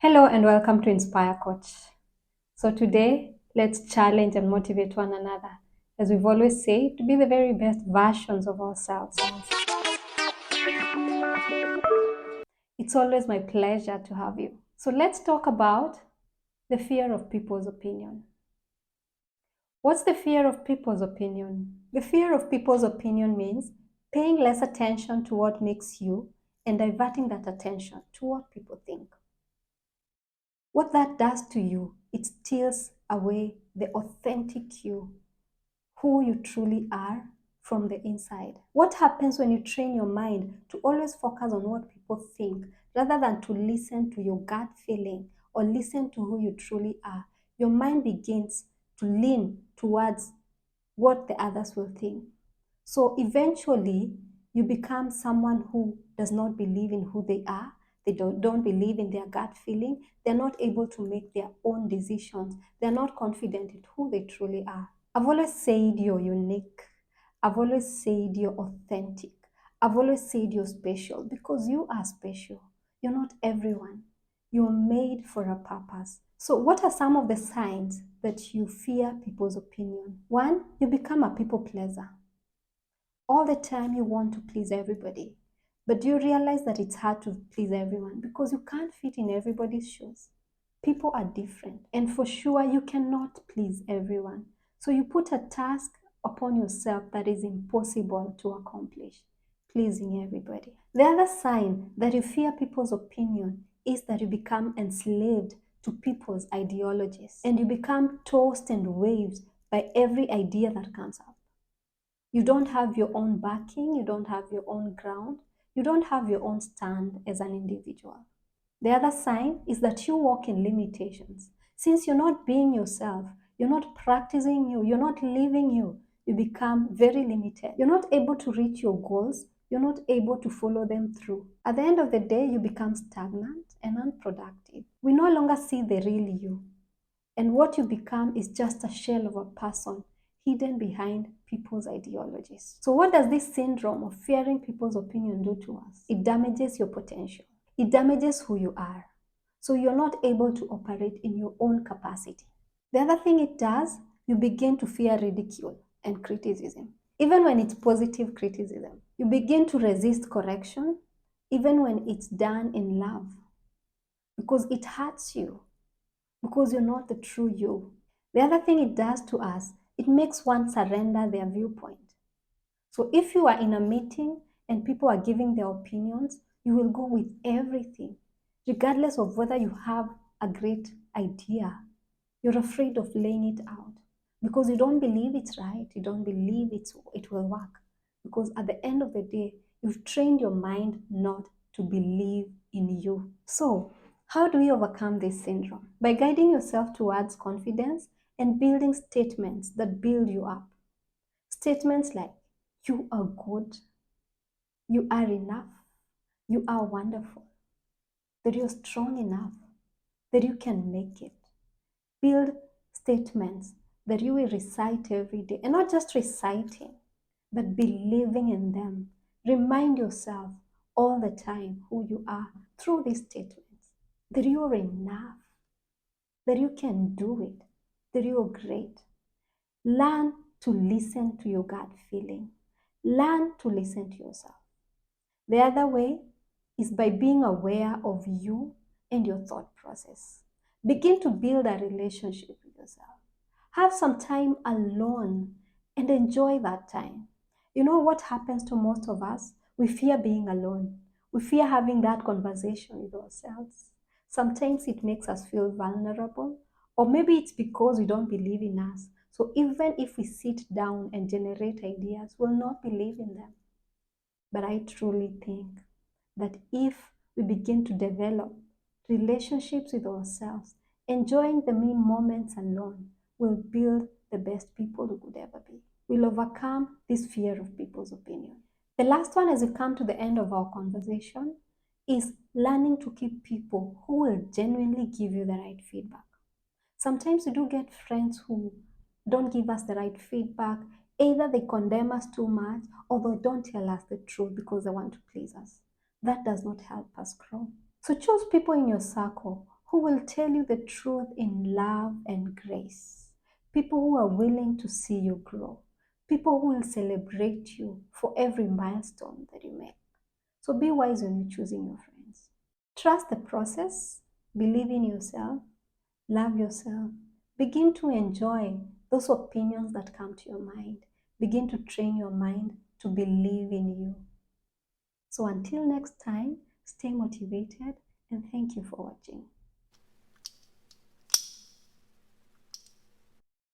Hello and welcome to Inspire Coach. So today, let's challenge and motivate one another, as we've always said, to be the very best versions of ourselves. It's always my pleasure to have you. So let's talk about the fear of people's opinion. What's the fear of people's opinion? The fear of people's opinion means paying less attention to what makes you and diverting that attention to what people think. What that does to you, it steals away the authentic you, who you truly are from the inside. What happens when you train your mind to always focus on what people think rather than to listen to your gut feeling or listen to who you truly are? Your mind begins to lean towards what the others will think. So eventually, you become someone who does not believe in who they are. They don't believe in their gut feeling. They're not able to make their own decisions. They're not confident in who they truly are. I've always said you're unique. I've always said you're authentic. I've always said you're special because you are special. You're not everyone. You're made for a purpose. So, what are some of the signs that you fear people's opinion? One, you become a people pleaser. All the time you want to please everybody. But do you realize that it's hard to please everyone because you can't fit in everybody's shoes? People are different, and for sure you cannot please everyone. So you put a task upon yourself that is impossible to accomplish, pleasing everybody. The other sign that you fear people's opinion is that you become enslaved to people's ideologies and you become tossed and waved by every idea that comes up. You don't have your own backing, you don't have your own ground, you don't have your own stand as an individual. The other sign is that you walk in limitations. Since you're not being yourself, you're not practicing you, you're not living you, you become very limited. You're not able to reach your goals, you're not able to follow them through. At the end of the day, you become stagnant and unproductive. We no longer see the real you. And what you become is just a shell of a person hidden behind people's ideologies. So, what does this syndrome of fearing people's opinion do to us? It damages your potential, it damages who you are. So, you're not able to operate in your own capacity. The other thing it does, you begin to fear ridicule and criticism. Even when it's positive criticism, you begin to resist correction, even when it's done in love, because it hurts you because you're not the true you. The other thing it does to us, it makes one surrender their viewpoint. So if you are in a meeting and people are giving their opinions, you will go with everything, regardless of whether you have a great idea. You're afraid of laying it out because you don't believe it's right. You don't believe it will work. Because at the end of the day, you've trained your mind not to believe in you. So, how do we overcome this syndrome? By guiding yourself towards confidence and building statements that build you up. Statements like, you are good, you are enough, you are wonderful, that you're strong enough, that you can make it. Build statements that you will recite every day, and not just reciting, but believing in them. Remind yourself all the time who you are through these statements, that you are enough, that you can do it, that you are great. Learn to listen to your gut feeling. Learn to listen to yourself. The other way is by being aware of you and your thought process. Begin to build a relationship with yourself. Have some time alone and enjoy that time. You know what happens to most of us? We fear being alone. We fear having that conversation with ourselves. Sometimes it makes us feel vulnerable, or maybe it's because we don't believe in us. So even if we sit down and generate ideas, we'll not believe in them. But I truly think that if we begin to develop relationships with ourselves, enjoying the me moments alone will build the best people we could ever be. We'll overcome this fear of people's opinion. The last one, as we come to the end of our conversation, is learning to keep people who will genuinely give you the right feedback. Sometimes we do get friends who don't give us the right feedback. Either they condemn us too much or they don't tell us the truth because they want to please us. That does not help us grow. So choose people in your circle who will tell you the truth in love and grace, people who are willing to see you grow, people who will celebrate you for every milestone that you make. So be wise when you're choosing your friends. Trust the process, believe in yourself, love yourself, begin to enjoy those opinions that come to your mind. Begin to train your mind to believe in you. So until next time, stay motivated and thank you for watching.